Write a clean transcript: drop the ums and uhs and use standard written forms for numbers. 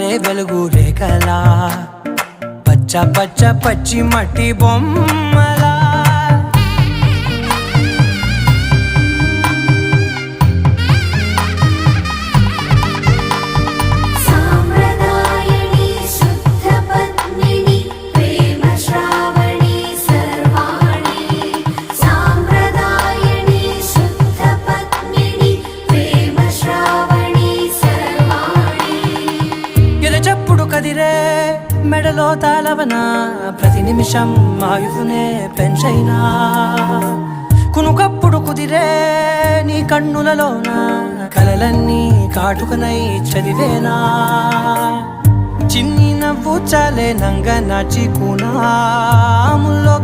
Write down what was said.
జారే వెలుగు రేఖలా పచ్చ పచ్చ పచ్చి మట్టి బొమ్మలా చెప్పుడు కదిరే మెడలో తాళవన ప్రతి నిమిషం ఆయుధునే పెంచైనా కునుకప్పుడు కుదిరే నీ కన్నులలోన కలలన్నీ కాటుకనై చదివేనా చిన్ని నవ్వు చాలే నంగ నాచి కూనాముల్లో